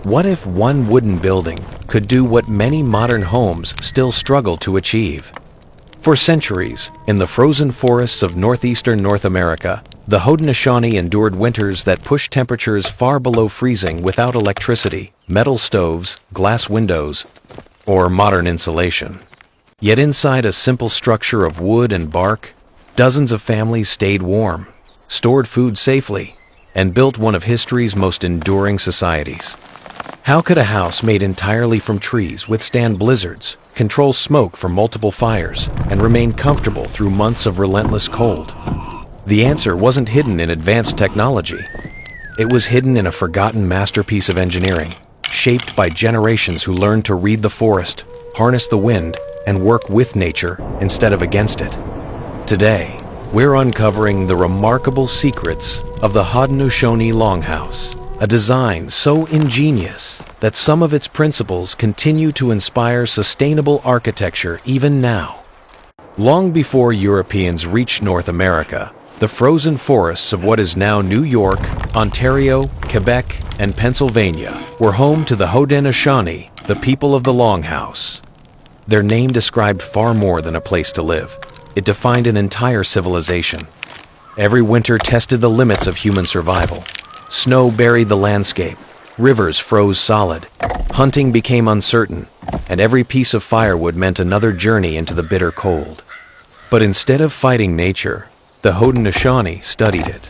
What if one wooden building could do what many modern homes still struggle to achieve? For centuries, in the frozen forests of northeastern North America, the Haudenosaunee endured winters that pushed temperatures far below freezing without electricity, metal stoves, glass windows, or modern insulation. Yet inside a simple structure of wood and bark, dozens of families stayed warm, stored food safely, and built one of history's most enduring societies. How could a house made entirely from trees withstand blizzards, control smoke from multiple fires, and remain comfortable through months of relentless cold? The answer wasn't hidden in advanced technology. It was hidden in a forgotten masterpiece of engineering, shaped by generations who learned to read the forest, harness the wind, and work with nature instead of against it. Today, we're uncovering the remarkable secrets of the Haudenosaunee Longhouse, a design so ingenious that some of its principles continue to inspire sustainable architecture even now. Long before Europeans reached North America, the frozen forests of what is now New York, Ontario, Quebec, and Pennsylvania were home to the Haudenosaunee, the people of the Longhouse. Their name described far more than a place to live. It defined an entire civilization. Every winter tested the limits of human survival. Snow buried the landscape, rivers froze solid, hunting became uncertain, and every piece of firewood meant another journey into the bitter cold. But instead of fighting nature, the Haudenosaunee studied it.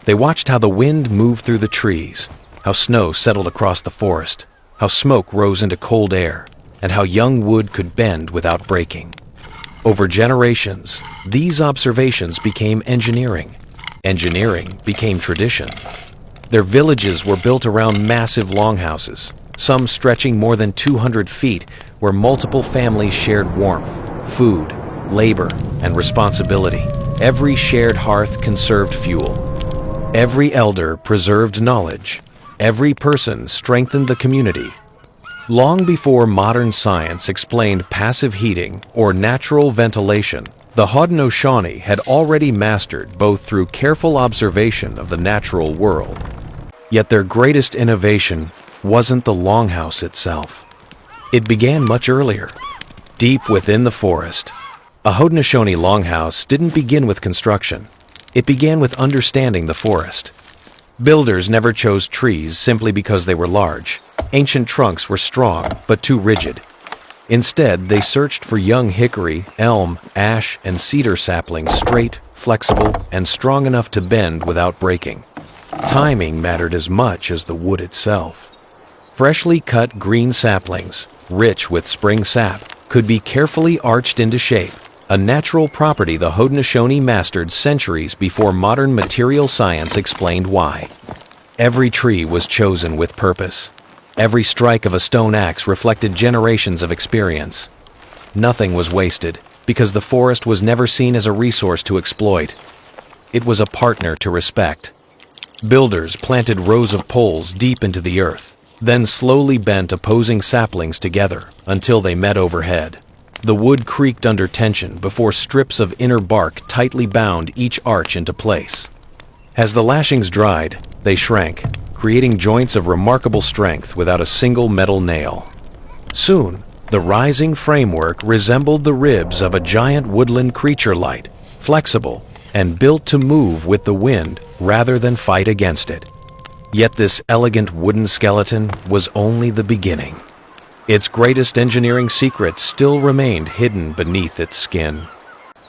They watched how the wind moved through the trees, how snow settled across the forest, how smoke rose into cold air, and how young wood could bend without breaking. Over generations, these observations became engineering. Engineering became tradition. Their villages were built around massive longhouses, some stretching more than 200 feet, where multiple families shared warmth, food, labor, and responsibility. Every shared hearth conserved fuel. Every elder preserved knowledge. Every person strengthened the community. Long before modern science explained passive heating or natural ventilation, the Haudenosaunee had already mastered both through careful observation of the natural world. Yet their greatest innovation wasn't the longhouse itself. It began much earlier, deep within the forest. A Haudenosaunee longhouse didn't begin with construction. It began with understanding the forest. Builders never chose trees simply because they were large. Ancient trunks were strong, but too rigid. Instead, they searched for young hickory, elm, ash, and cedar saplings straight, flexible, and strong enough to bend without breaking. Timing mattered as much as the wood itself. Freshly cut green saplings, rich with spring sap, could be carefully arched into shape, a natural property the Haudenosaunee mastered centuries before modern material science explained why. Every tree was chosen with purpose. Every strike of a stone axe reflected generations of experience. Nothing was wasted, because the forest was never seen as a resource to exploit. It was a partner to respect. Builders planted rows of poles deep into the earth, then slowly bent opposing saplings together until they met overhead. The wood creaked under tension before strips of inner bark tightly bound each arch into place. As the lashings dried, they shrank, creating joints of remarkable strength without a single metal nail. Soon, the rising framework resembled the ribs of a giant woodland creature light, flexible, and built to move with the wind rather than fight against it. Yet this elegant wooden skeleton was only the beginning. Its greatest engineering secret still remained hidden beneath its skin.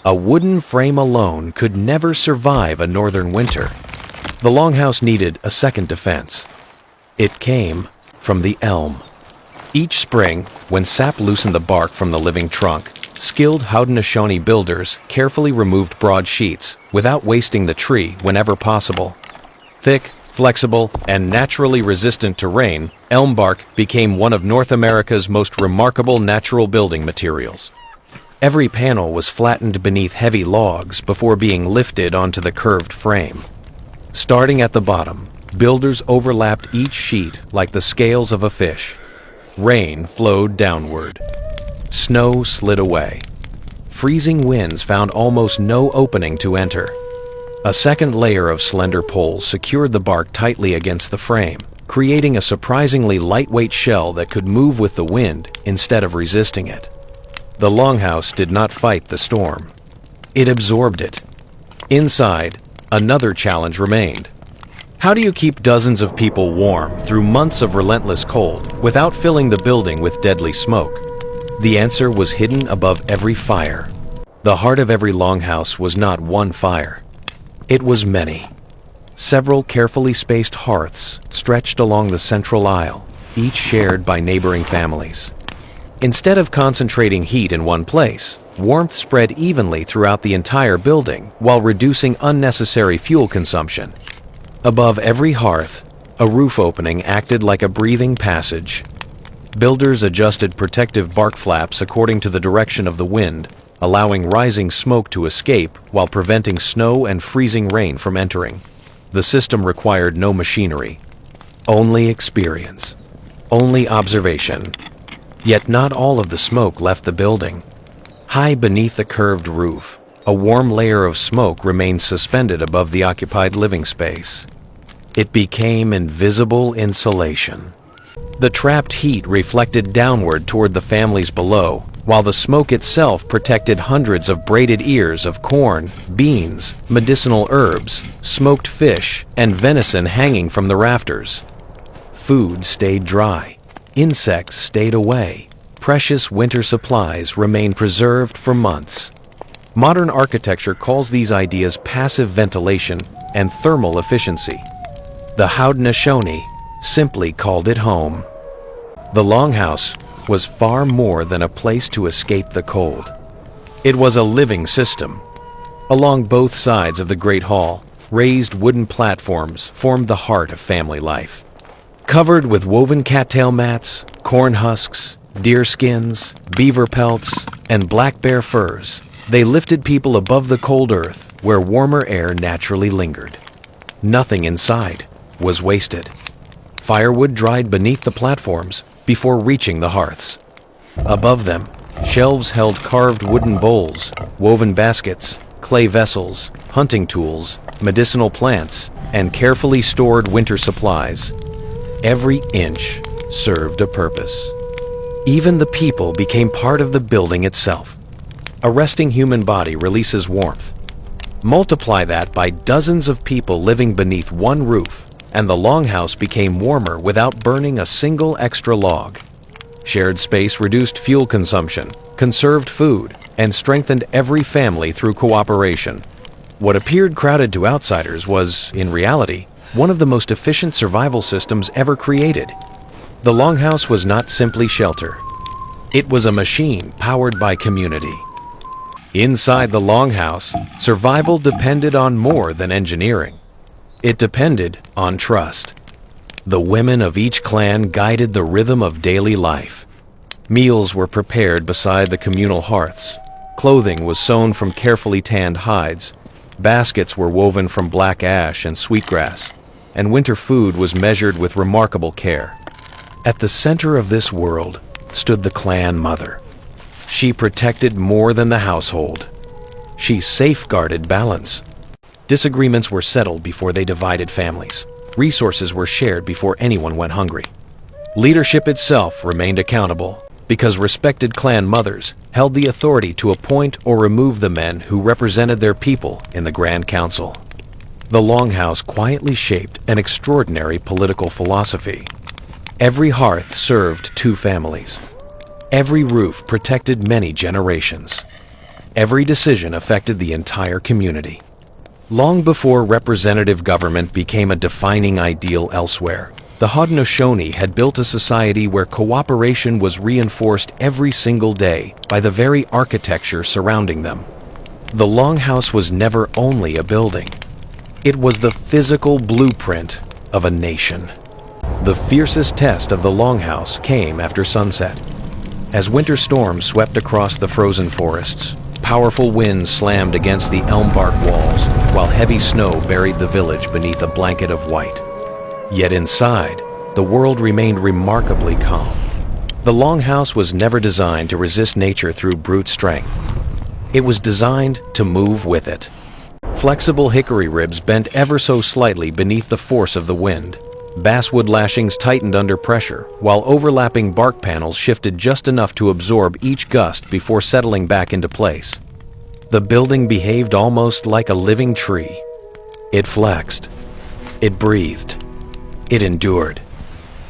A wooden frame alone could never survive a northern winter. The longhouse needed a second defense. It came from the elm. Each spring, when sap loosened the bark from the living trunk, skilled Haudenosaunee builders carefully removed broad sheets without wasting the tree whenever possible. Thick, flexible, and naturally resistant to rain, elm bark became one of North America's most remarkable natural building materials. Every panel was flattened beneath heavy logs before being lifted onto the curved frame. Starting at the bottom, builders overlapped each sheet like the scales of a fish. Rain flowed downward. Snow slid away. Freezing winds found almost no opening to enter. A second layer of slender poles secured the bark tightly against the frame, creating a surprisingly lightweight shell that could move with the wind instead of resisting it. The Longhouse did not fight the storm. It absorbed it. Inside, another challenge remained. How do you keep dozens of people warm through months of relentless cold without filling the building with deadly smoke? The answer was hidden above every fire. The heart of every Longhouse was not one fire. It was many. Several carefully spaced hearths stretched along the central aisle, each shared by neighboring families. Instead of concentrating heat in one place, warmth spread evenly throughout the entire building while reducing unnecessary fuel consumption. Above every hearth, a roof opening acted like a breathing passage. Builders adjusted protective bark flaps according to the direction of the wind, allowing rising smoke to escape while preventing snow and freezing rain from entering. The system required no machinery, only experience, only observation. Yet not all of the smoke left the building. High beneath the curved roof, a warm layer of smoke remained suspended above the occupied living space. It became invisible insulation. The trapped heat reflected downward toward the families below, while the smoke itself protected hundreds of braided ears of corn, beans, medicinal herbs, smoked fish, and venison hanging from the rafters. Food stayed dry. Insects stayed away. Precious winter supplies remained preserved for months. Modern architecture calls these ideas passive ventilation and thermal efficiency. The Haudenosaunee simply called it home. The Longhouse was far more than a place to escape the cold. It was a living system. Along both sides of the Great Hall, raised wooden platforms formed the heart of family life. Covered with woven cattail mats, corn husks, deer skins, beaver pelts, and black bear furs, they lifted people above the cold earth where warmer air naturally lingered. Nothing inside was wasted. Firewood dried beneath the platforms before reaching the hearths. Above them, shelves held carved wooden bowls, woven baskets, clay vessels, hunting tools, medicinal plants, and carefully stored winter supplies. Every inch served a purpose. Even the people became part of the building itself. A resting human body releases warmth. Multiply that by dozens of people living beneath one roof, and the Longhouse became warmer without burning a single extra log. Shared space reduced fuel consumption, conserved food, and strengthened every family through cooperation. What appeared crowded to outsiders was, in reality, one of the most efficient survival systems ever created. The Longhouse was not simply shelter. It was a machine powered by community. Inside the Longhouse, survival depended on more than engineering. It depended on trust. The women of each clan guided the rhythm of daily life. Meals were prepared beside the communal hearths. Clothing was sewn from carefully tanned hides. Baskets were woven from black ash and sweetgrass, and winter food was measured with remarkable care. At the center of this world stood the clan mother. She protected more than the household. She safeguarded balance. Disagreements were settled before they divided families. Resources were shared before anyone went hungry. Leadership itself remained accountable because respected clan mothers held the authority to appoint or remove the men who represented their people in the Grand Council. The Longhouse quietly shaped an extraordinary political philosophy. Every hearth served two families. Every roof protected many generations. Every decision affected the entire community. Long before representative government became a defining ideal elsewhere, the Haudenosaunee had built a society where cooperation was reinforced every single day by the very architecture surrounding them. The Longhouse was never only a building. It was the physical blueprint of a nation. The fiercest test of the Longhouse came after sunset. As winter storms swept across the frozen forests, powerful winds slammed against the elm bark walls, while heavy snow buried the village beneath a blanket of white. Yet inside, the world remained remarkably calm. The Longhouse was never designed to resist nature through brute strength. It was designed to move with it. Flexible hickory ribs bent ever so slightly beneath the force of the wind. basswood lashings tightened under pressure, while overlapping bark panels shifted just enough to absorb each gust before settling back into place. The building behaved almost like a living tree. It flexed. It breathed. It endured.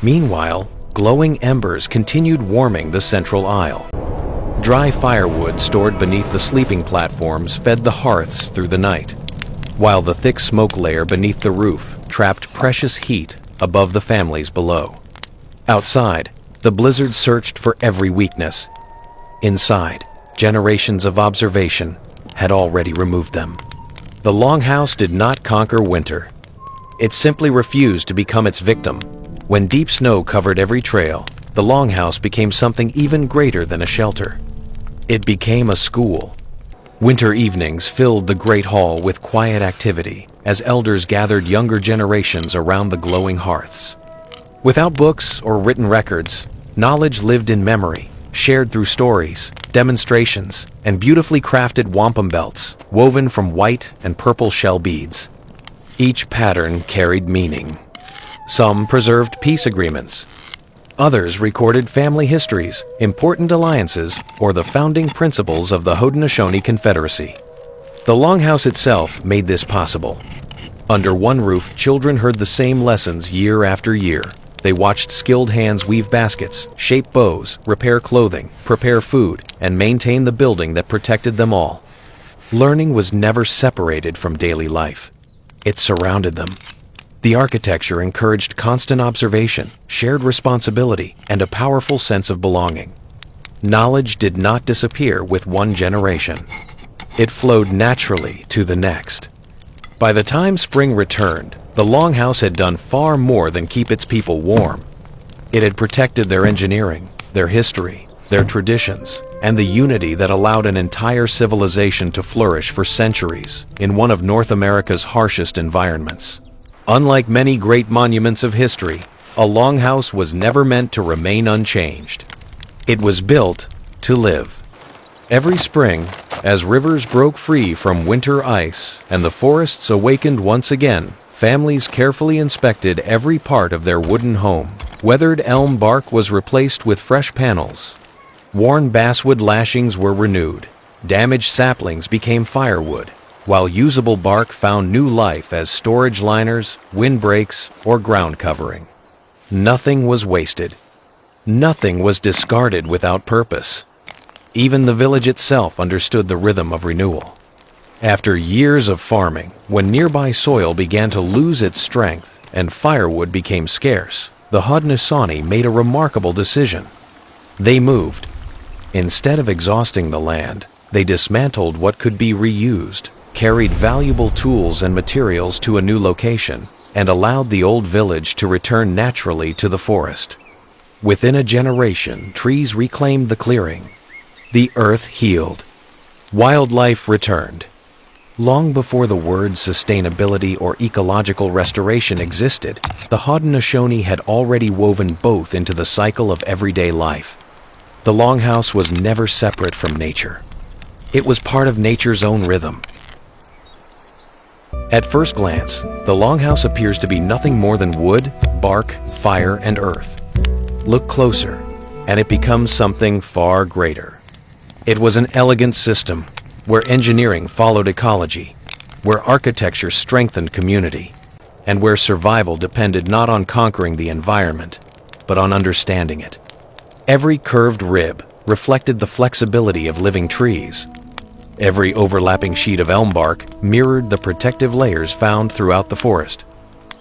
Meanwhile, glowing embers continued warming the central aisle. Dry firewood stored beneath the sleeping platforms fed the hearths through the night, while the thick smoke layer beneath the roof trapped precious heat above the families below. Outside, the blizzard searched for every weakness. Inside, generations of observation had already removed them. The Longhouse did not conquer winter. It simply refused to become its victim. When deep snow covered every trail, the Longhouse became something even greater than a shelter. It became a school. Winter evenings filled the Great Hall with quiet activity as elders gathered younger generations around the glowing hearths. Without books or written records, knowledge lived in memory, shared through stories, demonstrations, and beautifully crafted wampum belts woven from white and purple shell beads. Each pattern carried meaning. Some preserved peace agreements. Others recorded family histories, important alliances, or the founding principles of the Haudenosaunee Confederacy. The Longhouse itself made this possible. Under one roof, children heard the same lessons year after year. They watched skilled hands weave baskets, shape bows, repair clothing, prepare food, and maintain the building that protected them all. Learning was never separated from daily life. It surrounded them. The architecture encouraged constant observation, shared responsibility, and a powerful sense of belonging. Knowledge did not disappear with one generation. It flowed naturally to the next. By the time spring returned, the Longhouse had done far more than keep its people warm. It had protected their engineering, their history, their traditions, and the unity that allowed an entire civilization to flourish for centuries in one of North America's harshest environments. Unlike many great monuments of history, a Longhouse was never meant to remain unchanged. It was built to live. Every spring, as rivers broke free from winter ice and the forests awakened once again, families carefully inspected every part of their wooden home. Weathered elm bark was replaced with fresh panels. Worn basswood lashings were renewed. Damaged saplings became firewood, while usable bark found new life as storage liners, windbreaks, or ground covering. Nothing was wasted. Nothing was discarded without purpose. Even the village itself understood the rhythm of renewal. After years of farming, when nearby soil began to lose its strength and firewood became scarce, the Haudenosaunee made a remarkable decision. They moved. Instead of exhausting the land, they dismantled what could be reused, carried valuable tools and materials to a new location, and allowed the old village to return naturally to the forest. Within a generation, trees reclaimed the clearing. The earth healed. Wildlife returned. Long before the words sustainability or ecological restoration existed, the Haudenosaunee had already woven both into the cycle of everyday life. The Longhouse was never separate from nature. It was part of nature's own rhythm. At first glance, the Longhouse appears to be nothing more than wood, bark, fire, and earth. Look closer, and it becomes something far greater. It was an elegant system, where engineering followed ecology, where architecture strengthened community, and where survival depended not on conquering the environment, but on understanding it. Every curved rib reflected the flexibility of living trees. Every overlapping sheet of elm bark mirrored the protective layers found throughout the forest.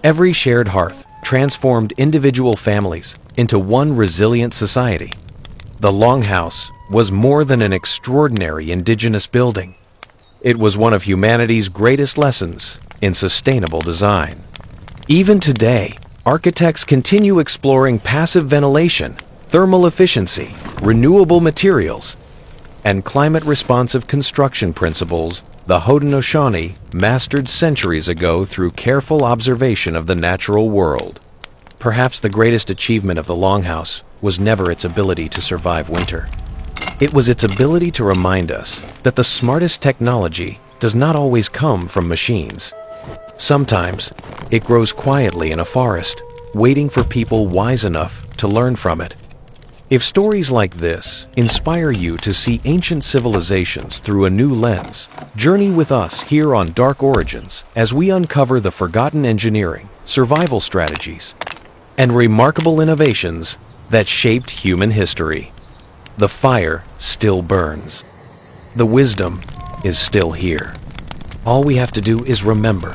Every shared hearth transformed individual families into one resilient society. The Longhouse was more than an extraordinary indigenous building. It was one of humanity's greatest lessons in sustainable design. Even today, architects continue exploring passive ventilation, thermal efficiency, renewable materials, and climate-responsive construction principles the Haudenosaunee mastered centuries ago through careful observation of the natural world. Perhaps the greatest achievement of the Longhouse was never its ability to survive winter. It was its ability to remind us that the smartest technology does not always come from machines. Sometimes, it grows quietly in a forest, waiting for people wise enough to learn from it. If stories like this inspire you to see ancient civilizations through a new lens, journey with us here on Dark Origins as we uncover the forgotten engineering, survival strategies, and remarkable innovations that shaped human history. The fire still burns. The wisdom is still here. All we have to do is remember